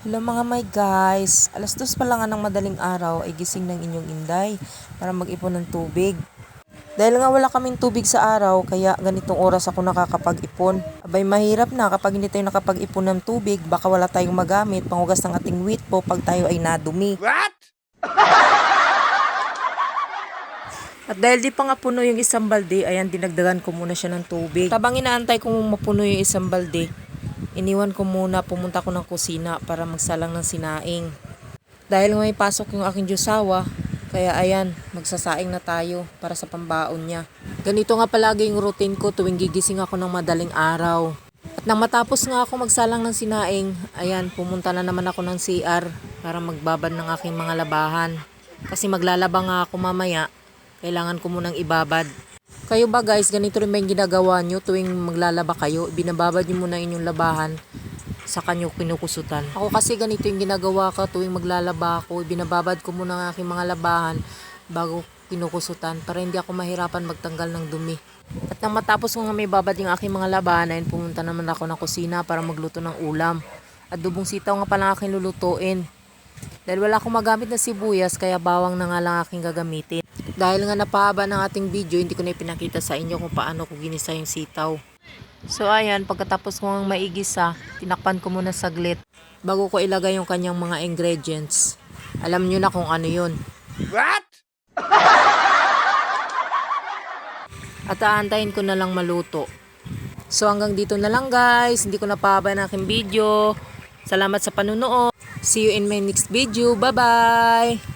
Hello mga my guys, alas 2 pa lang nga ng madaling araw ay gising ng inyong inday para mag-ipon ng tubig. Dahil nga wala kaming tubig sa araw, kaya ganitong oras ako nakakapag-ipon. Abay mahirap na kapag hindi tayo nakapag-ipon ng tubig, baka wala tayong magamit panghugas ng ating wheat po pag tayo ay nadumi. What? At dahil di pa nga puno yung isang balde, ayan dinagdagan ko muna siya ng tubig. Tabang inaantay kong mapuno yung isang balde, iniwan ko muna, pumunta ko ng kusina para magsalang ng sinaing. Dahil may pasok yung aking Diyosawa, kaya ayan, magsasaing na tayo para sa pambaon niya. Ganito nga palagi yung routine ko tuwing gigising ako ng madaling araw. At nang matapos nga ako magsalang ng sinaing, ayan, pumunta na naman ako ng CR para magbabad ng aking mga labahan. Kasi maglalaba nga ako mamaya, kailangan ko munang ibabad. Kayo ba guys, ganito rin ba yung ginagawa nyo tuwing maglalaba kayo? Binababad nyo muna inyong labahan sa kanyo kinukusutan. Ako kasi ganito yung ginagawa ko tuwing maglalaba ako. Binababad ko muna ang aking mga labahan bago kinukusutan para hindi ako mahirapan magtanggal ng dumi. At nang matapos ko nga may babad yung aking mga labahan, ayun, pumunta naman ako ng kusina para magluto ng ulam. At dubong sitaw nga pala aking lulutuin. Dahil wala akong magamit na sibuyas, kaya bawang na nga lang aking gagamitin. Dahil nga napahaba ng ating video, hindi ko na ipinakita sa inyo kung paano ko ginisa yung sitaw. So ayan, pagkatapos ko ng maigisa, tinakpan ko muna saglit bago ko ilagay yung kanyang mga ingredients. Alam nyo na kung ano yun. What? At aantayin ko na lang maluto. So hanggang dito na lang guys, hindi ko napahaba ng aking video. Salamat sa panunood. See you in my next video. Bye bye!